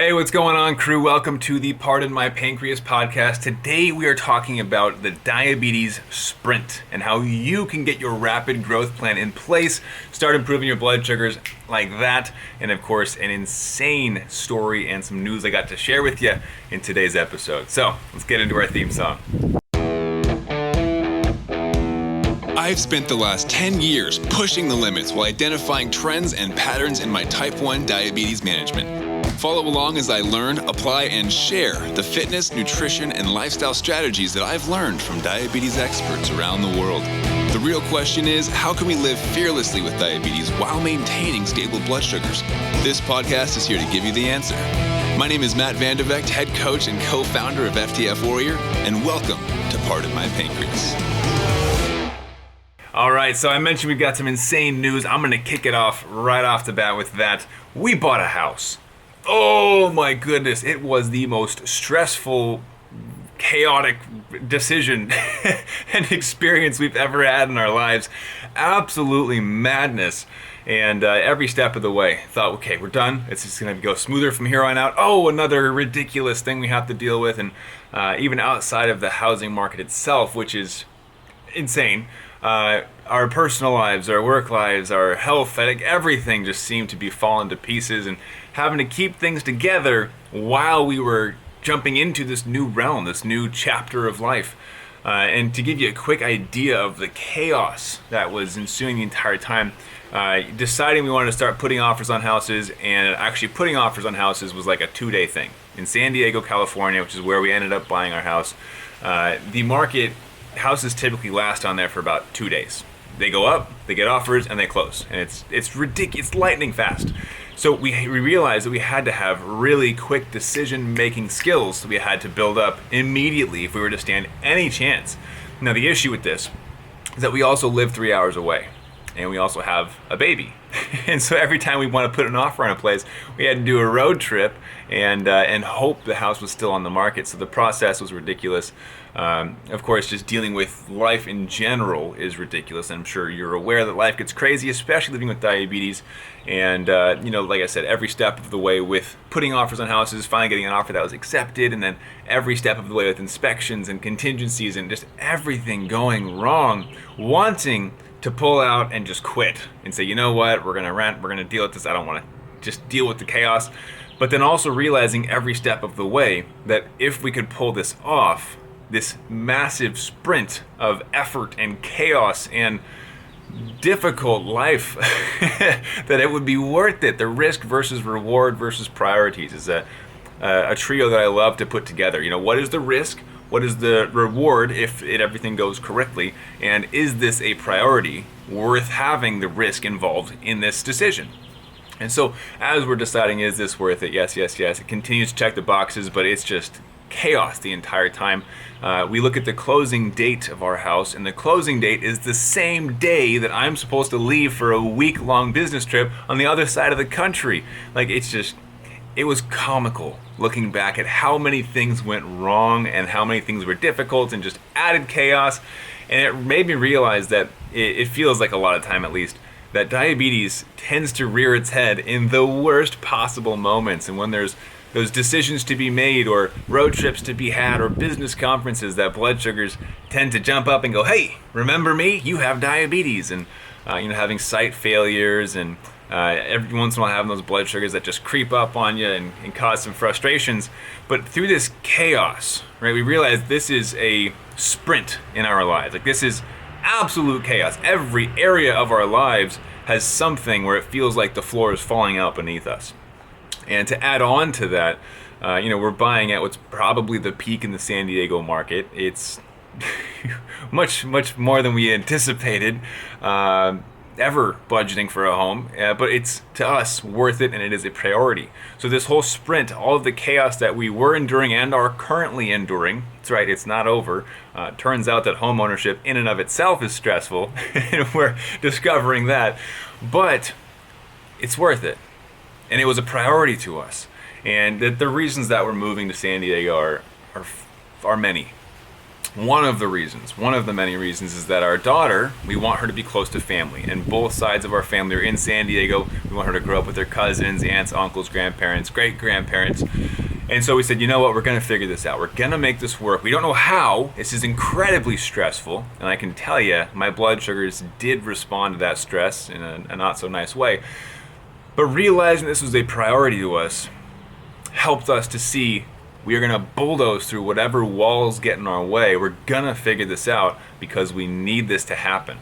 Hey, what's going on, crew? Welcome to the Pardon My Pancreas podcast. Today we are talking about the diabetes sprint and how you can get your rapid growth plan in place, start improving your blood sugars like that, and of course an insane story and some news I got to share with you in today's episode. So let's get into our theme song. I've spent the last 10 years pushing the limits while identifying trends and patterns in my type 1 diabetes management. Follow along as I learn, apply, and share the fitness, nutrition, and lifestyle strategies that I've learned from diabetes experts around the world. The real question is, how can we live fearlessly with diabetes while maintaining stable blood sugars? This podcast is here to give you the answer. My name is Matt Vandevecht, head coach and co-founder of FTF Warrior, and welcome to Pardon My Pancreas. All right, so I mentioned we've got some insane news. I'm going to kick it off right off the bat with that. We bought a house. Oh my goodness, it was the most stressful, chaotic decision and experience we've ever had in our lives. Absolutely madness. And every step of the way, thought, okay, we're done. It's just going to go smoother from here on out. Oh, another ridiculous thing we have to deal with. And even outside of the housing market itself, which is insane, our personal lives, our work lives, our health, like everything just seemed to be falling to pieces and having to keep things together while we were jumping into this new realm, this new chapter of life. And to give you a quick idea of the chaos that was ensuing the entire time, deciding we wanted to start putting offers on houses, and actually putting offers on houses was like a 2-day thing. In San Diego, California, which is where we ended up buying our house, the market, houses typically last on there for about 2 days. They go up, they get offers, and they close. And it's ridiculous, it's lightning fast. So we realized that we had to have really quick decision-making skills that we had to build up immediately if we were to stand any chance. Now the issue with this is that we also live 3 hours away, and we also have a baby. And so every time we want to put an offer on a place, we had to do a road trip and hope the house was still on the market. So the process was ridiculous. Of course, just dealing with life in general is ridiculous. I'm sure you're aware that life gets crazy, especially living with diabetes. And, like I said, every step of the way with putting offers on houses, finally getting an offer that was accepted, and then every step of the way with inspections and contingencies and just everything going wrong, wanting to pull out and just quit and say, you know what, we're going to rent, we're going to deal with this, I don't want to just deal with the chaos. But then also realizing every step of the way that if we could pull this off, this massive sprint of effort and chaos and difficult life, that it would be worth it. The risk versus reward versus priorities is a trio that I love to put together. You know, what is the risk? What is the reward if everything goes correctly? And is this a priority worth having the risk involved in this decision? And so as we're deciding, is this worth it? Yes, yes, yes. It continues to check the boxes, but it's just chaos the entire time. We look at the closing date of our house, and the closing date is the same day that I'm supposed to leave for a week-long business trip on the other side of the country. Like, it was comical looking back at how many things went wrong and how many things were difficult and just added chaos. And it made me realize that it feels like a lot of time, at least, that diabetes tends to rear its head in the worst possible moments. And when there's those decisions to be made or road trips to be had or business conferences, that blood sugars tend to jump up and go, hey, remember me? You have diabetes. And having sight failures and every once in a while having those blood sugars that just creep up on you and cause some frustrations. But through this chaos, right, we realize this is a sprint in our lives. Like, this is absolute chaos. Every area of our lives has something where it feels like the floor is falling out beneath us. And to add on to that, we're buying at what's probably the peak in the San Diego market. It's much, much more than we anticipated ever budgeting for a home, but it's, to us, worth it, and it is a priority. So this whole sprint, all of the chaos that we were enduring and are currently enduring, that's right, it's not over. Turns out that home ownership in and of itself is stressful, and we're discovering that, but it's worth it. And it was a priority to us. And the reasons that we're moving to San Diego are many. One of the many reasons is that our daughter, we want her to be close to family. And both sides of our family are in San Diego. We want her to grow up with her cousins, aunts, uncles, grandparents, great-grandparents. And so we said, you know what, we're going to figure this out. We're going to make this work. We don't know how. This is incredibly stressful. And I can tell you, my blood sugars did respond to that stress in a not so nice way. But realizing this was a priority to us helped us to see we are going to bulldoze through whatever walls get in our way. We're going to figure this out because we need this to happen.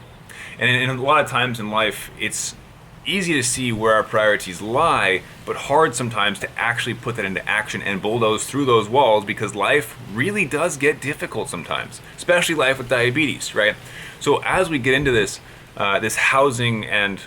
And a lot of times in life, it's easy to see where our priorities lie, but hard sometimes to actually put that into action and bulldoze through those walls, because life really does get difficult sometimes, especially life with diabetes, right? So as we get into this, this housing and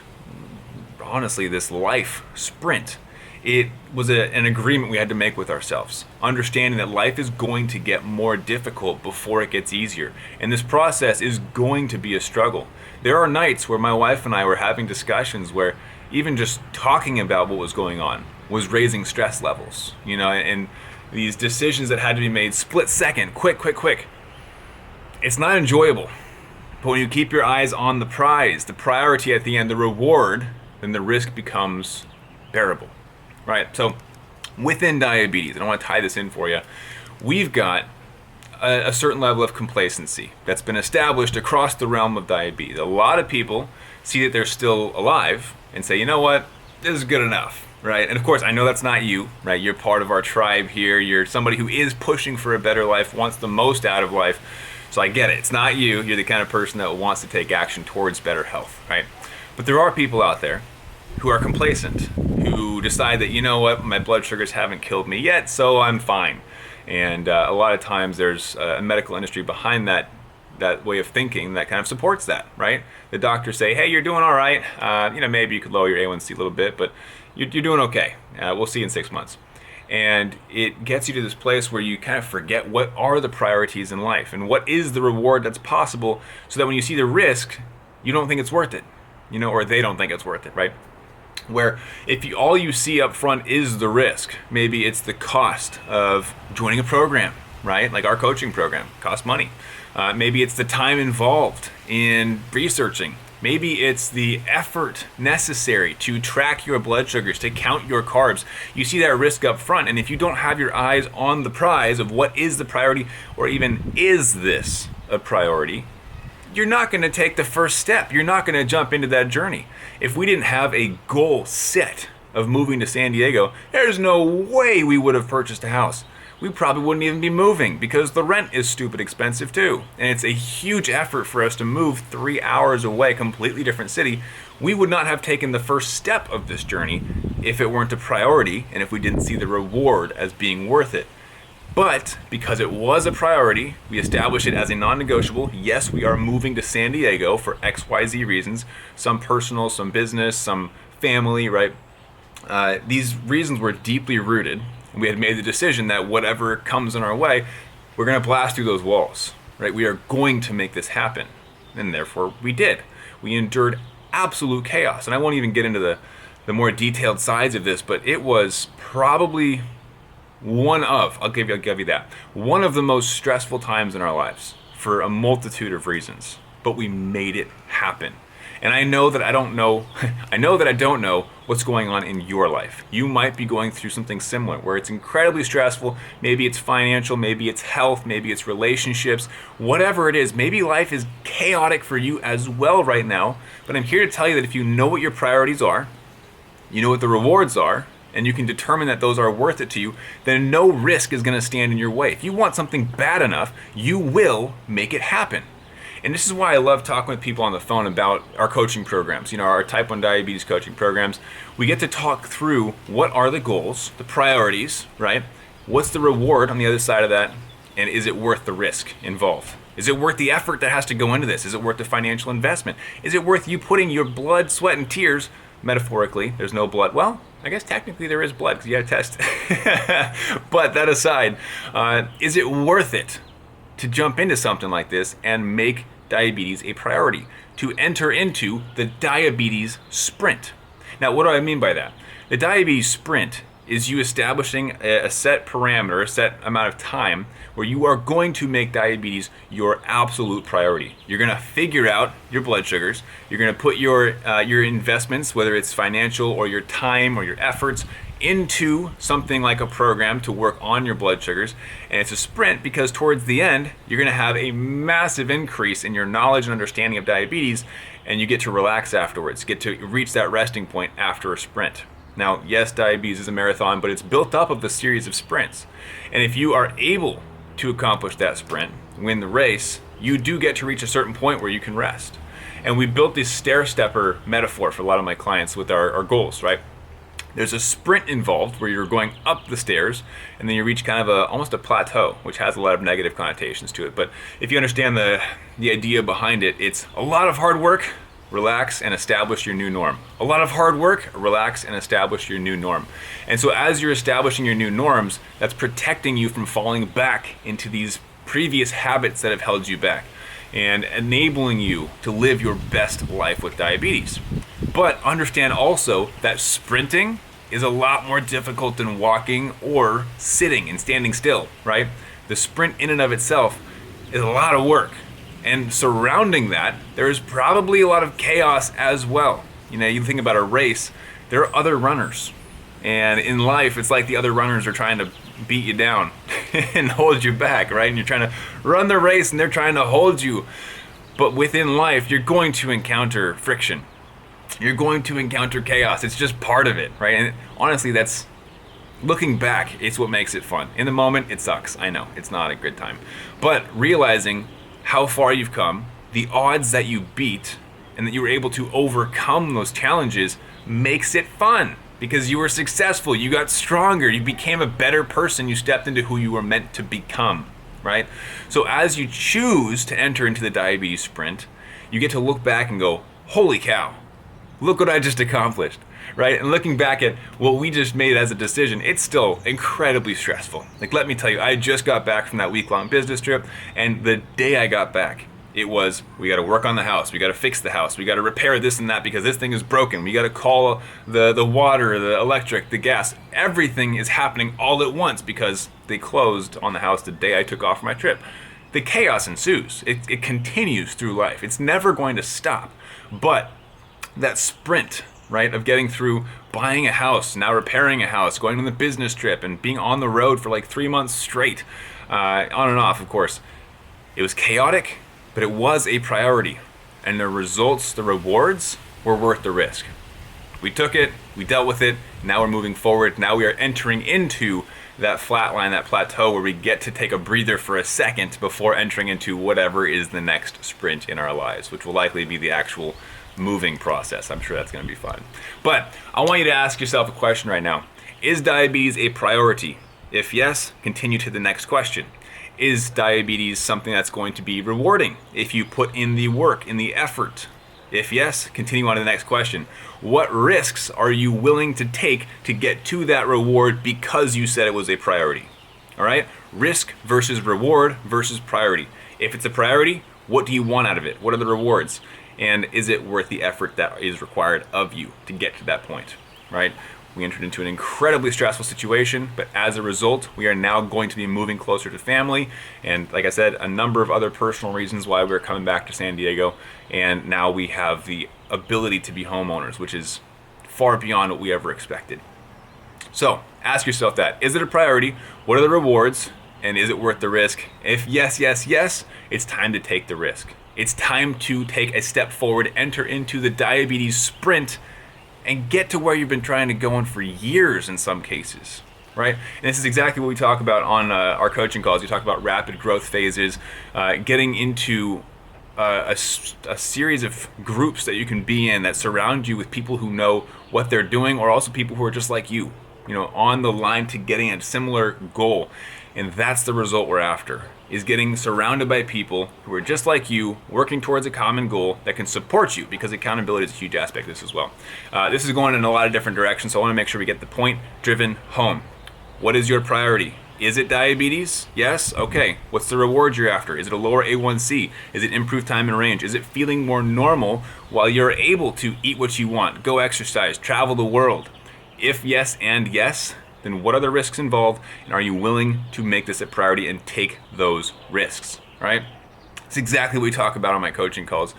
honestly this life sprint, it was an agreement we had to make with ourselves, understanding that life is going to get more difficult before it gets easier. And this process is going to be a struggle. There are nights where my wife and I were having discussions where even just talking about what was going on was raising stress levels, and these decisions that had to be made split second, quick. It's not enjoyable. But when you keep your eyes on the prize, the priority at the end, the reward, then the risk becomes bearable. Right, so within diabetes, and I want to tie this in for you, we've got a certain level of complacency that's been established across the realm of diabetes. A lot of people see that they're still alive and say, you know what, this is good enough, right? And of course, I know that's not you, right? You're part of our tribe here. You're somebody who is pushing for a better life, wants the most out of life. So I get it. It's not you. You're the kind of person that wants to take action towards better health, right? But there are people out there who are complacent, who decide that, you know what, my blood sugars haven't killed me yet, so I'm fine. And a lot of times there's a medical industry behind that way of thinking that kind of supports that, right? The doctors say, hey, you're doing all right. Maybe you could lower your A1C a little bit, but you're doing okay. We'll see you in 6 months. And it gets you to this place where you kind of forget what are the priorities in life and what is the reward that's possible, so that when you see the risk, you don't think it's worth it, or they don't think it's worth it, right? Where if all you see up front is the risk, maybe it's the cost of joining a program, right? Like our coaching program costs money. Maybe it's the time involved in researching. Maybe it's the effort necessary to track your blood sugars, to count your carbs. You see that risk up front, and if you don't have your eyes on the prize of what is the priority, or even is this a priority, you're not going to take the first step. You're not going to jump into that journey. If we didn't have a goal set of moving to San Diego, there's no way we would have purchased a house. We probably wouldn't even be moving because the rent is stupid expensive too. And it's a huge effort for us to move 3 hours away, completely different city. We would not have taken the first step of this journey if it weren't a priority and if we didn't see the reward as being worth it. But because it was a priority, we established it as a non-negotiable. Yes, we are moving to San Diego for XYZ reasons, some personal, some business, some family, right? These reasons were deeply rooted. We had made the decision that whatever comes in our way, we're going to blast through those walls, right? We are going to make this happen. And therefore we did. We endured absolute chaos. And I won't even get into the more detailed sides of this, but it was probably I'll give you that, one of the most stressful times in our lives for a multitude of reasons, but we made it happen. And I know that I don't know what's going on in your life. You might be going through something similar where it's incredibly stressful. Maybe it's financial, maybe it's health, maybe it's relationships, whatever it is. Maybe life is chaotic for you as well right now, but I'm here to tell you that if you know what your priorities are, you know what the rewards are, and you can determine that those are worth it to you, then no risk is going to stand in your way. If you want something bad enough, you will make it happen. And this is why I love talking with people on the phone about our coaching programs, our type 1 diabetes coaching programs. We get to talk through what are the goals, the priorities, right? What's the reward on the other side of that? And is it worth the risk involved? Is it worth the effort that has to go into this? Is it worth the financial investment? Is it worth you putting your blood, sweat, and tears, metaphorically, there's no blood. Well, I guess technically there is blood because you got to test. But that aside, is it worth it to jump into something like this and make diabetes a priority, to enter into the diabetes sprint? Now, what do I mean by that? The diabetes sprint is you establishing a set parameter, a set amount of time where you are going to make diabetes your absolute priority. You're going to figure out your blood sugars. You're going to put your investments, whether it's financial or your time or your efforts, into something like a program to work on your blood sugars. And it's a sprint because towards the end, you're going to have a massive increase in your knowledge and understanding of diabetes, and you get to relax afterwards, get to reach that resting point after a sprint. Now, yes, diabetes is a marathon, but it's built up of a series of sprints. And if you are able to accomplish that sprint, win the race, you do get to reach a certain point where you can rest. And we built this stair-stepper metaphor for a lot of my clients with our goals, right? There's a sprint involved where you're going up the stairs and then you reach kind of almost a plateau, which has a lot of negative connotations to it. But if you understand the idea behind it, it's a lot of hard work, relax, and establish your new norm. A lot of hard work, relax, and establish your new norm. And so as you're establishing your new norms, that's protecting you from falling back into these previous habits that have held you back and enabling you to live your best life with diabetes. But understand also that sprinting is a lot more difficult than walking or sitting and standing still, right? The sprint in and of itself is a lot of work. And surrounding that, there is probably a lot of chaos as well. You know, you think about a race, there are other runners. And in life, it's like the other runners are trying to beat you down and hold you back, right? And you're trying to run the race and they're trying to hold you. But within life, you're going to encounter friction. You're going to encounter chaos. It's just part of it, right? And honestly, that's, looking back, it's what makes it fun. In the moment, it sucks. I know, it's not a good time. But realizing how far you've come, the odds that you beat, and that you were able to overcome those challenges makes it fun because you were successful, you got stronger, you became a better person, you stepped into who you were meant to become, right? So as you choose to enter into the diabetes sprint, you get to look back and go, holy cow, look what I just accomplished, right? And looking back at what we just made as a decision, it's still incredibly stressful. Like, let me tell you, I just got back from that week-long business trip, and the day I got back, it was, we got to work on the house, we got to fix the house, we got to repair this and that because this thing is broken, we got to call the water, the electric, the gas. Everything is happening all at once because they closed on the house the day I took off my trip. The chaos ensues. It continues through life. It's never going to stop. But that sprint, right, of getting through buying a house, now repairing a house, going on the business trip, and being on the road for like 3 months straight, on and off, of course. It was chaotic, but it was a priority. And the results, the rewards, were worth the risk. We took it, we dealt with it, now we're moving forward. Now we are entering into that flat line, that plateau where we get to take a breather for a second before entering into whatever is the next sprint in our lives, which will likely be the actual moving process. I'm sure that's going to be fun. But I want you to ask yourself a question right now. Is diabetes a priority? If yes, continue to the next question. Is diabetes something that's going to be rewarding if you put in the work, in the effort? If yes, continue on to the next question. What risks are you willing to take to get to that reward because you said it was a priority? All right? Risk versus reward versus priority. If it's a priority, what do you want out of it? What are the rewards? And is it worth the effort that is required of you to get to that point, right? We entered into an incredibly stressful situation, but as a result, we are now going to be moving closer to family. And like I said, a number of other personal reasons why we're coming back to San Diego. And now we have the ability to be homeowners, which is far beyond what we ever expected. So ask yourself that. Is it a priority? What are the rewards? And is it worth the risk? If yes, yes, yes, it's time to take the risk. It's time to take a step forward, enter into the diabetes sprint, and get to where you've been trying to go on for years in some cases, right? And this is exactly what we talk about on our coaching calls. We talk about rapid growth phases, getting into a series of groups that you can be in that surround you with people who know what they're doing, or also people who are just like you know, on the line to getting a similar goal. And that's the result we're after, is getting surrounded by people who are just like you, working towards a common goal that can support you, because accountability is a huge aspect of this as well. This is going in a lot of different directions, so I want to make sure we get the point driven home. What is your priority? Is it diabetes? Yes? Okay. What's the reward you're after? Is it a lower A1C? Is it improved time in range? Is it feeling more normal while you're able to eat what you want, go exercise, travel the world? If yes and yes, then what are the risks involved, and are you willing to make this a priority and take those risks, right? It's exactly what we talk about on my coaching calls.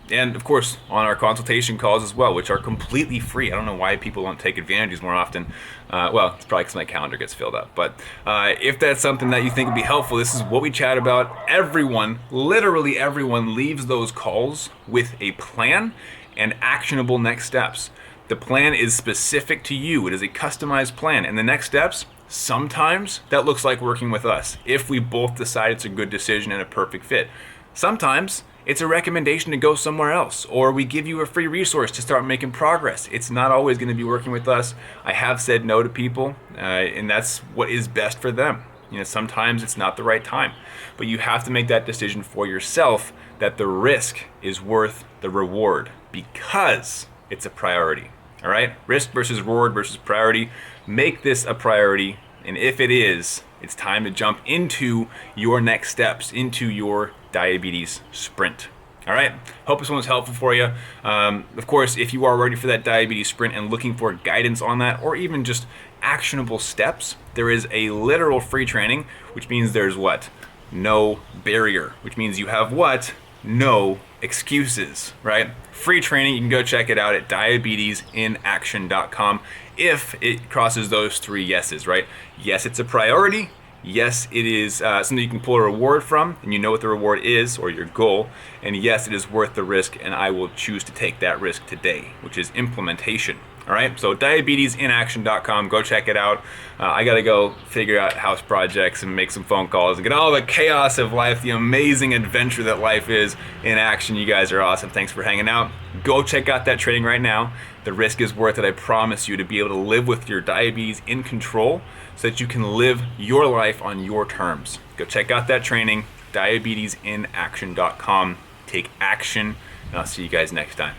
And of course, on our consultation calls as well, which are completely free. I don't know why people don't take advantages more often. Well, it's probably because my calendar gets filled up. But if that's something that you think would be helpful, this is what we chat about. Everyone, literally everyone, leaves those calls with a plan and actionable next steps. The plan is specific to you. It is a customized plan. And the next steps, sometimes that looks like working with us if we both decide it's a good decision and a perfect fit. Sometimes it's a recommendation to go somewhere else, or we give you a free resource to start making progress. It's not always going to be working with us. I have said no to people, and that's what is best for them. Sometimes it's not the right time, but you have to make that decision for yourself that the risk is worth the reward because it's a priority. All right? Risk versus reward versus priority. Make this a priority, and if it is, it's time to jump into your next steps, into your diabetes sprint. All right, hope this one was helpful for you. Of course, if you are ready for that diabetes sprint and looking for guidance on that, or even just actionable steps, there is a literal free training, which means there's what? No barrier, which means you have what? No excuses, right? Free training, you can go check it out at diabetesinaction.com if it crosses those three yeses, right? Yes, it's a priority. Yes, it is something you can pull a reward from, and you know what the reward is, or your goal. And yes, it is worth the risk, and I will choose to take that risk today, which is implementation. All right, so diabetesinaction.com, go check it out. I got to go figure out house projects and make some phone calls and get all the chaos of life, the amazing adventure that life is in action. You guys are awesome. Thanks for hanging out. Go check out that training right now. The risk is worth it. I promise you, to be able to live with your diabetes in control so that you can live your life on your terms. Go check out that training, diabetesinaction.com. Take action, and I'll see you guys next time.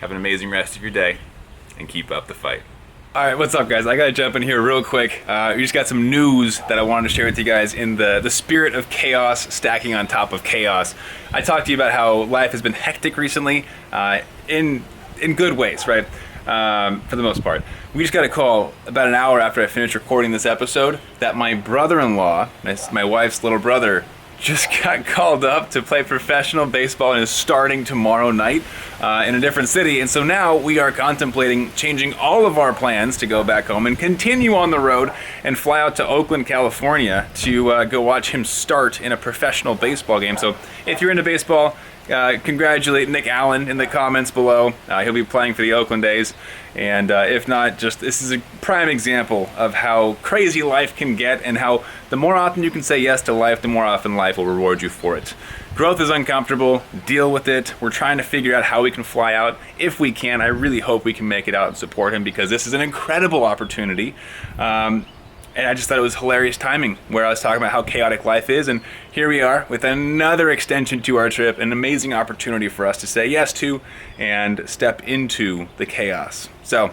Have an amazing rest of your day, and keep up the fight. All right, what's up, guys? I gotta jump in here real quick. We just got some news that I wanted to share with you guys in the spirit of chaos, stacking on top of chaos. I talked to you about how life has been hectic recently, in good ways, right? For the most part. We just got a call about an hour after I finished recording this episode that my brother-in-law, my wife's little brother, just got called up to play professional baseball and is starting tomorrow night in a different city. And so now we are contemplating changing all of our plans to go back home and continue on the road and fly out to Oakland, California to go watch him start in a professional baseball game. So if you're into baseball, congratulate Nick Allen in the comments below. He'll be playing for the Oakland A's. And if not, just this is a prime example of how crazy life can get, and how the more often you can say yes to life, the more often life will reward you for it. Growth is uncomfortable. Deal with it. We're trying to figure out how we can fly out. If we can, I really hope we can make it out and support him, because this is an incredible opportunity. And I just thought it was hilarious timing, where I was talking about how chaotic life is, and here we are with another extension to our trip, an amazing opportunity for us to say yes to and step into the chaos. So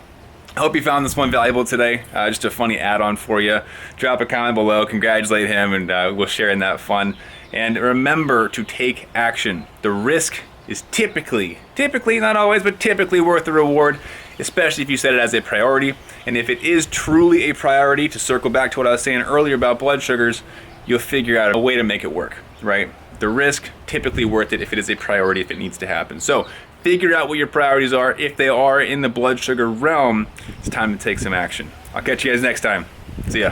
I hope you found this one valuable today. Just a funny add-on for you. Drop a comment below, congratulate him, and we'll share in that fun. And remember to take action. The risk is typically, not always, but typically worth the reward, especially if you set it as a priority. And if it is truly a priority, to circle back to what I was saying earlier about blood sugars, you'll figure out a way to make it work, right? The risk, typically worth it if it is a priority, if it needs to happen. So figure out what your priorities are. If they are in the blood sugar realm, it's time to take some action. I'll catch you guys next time. See ya.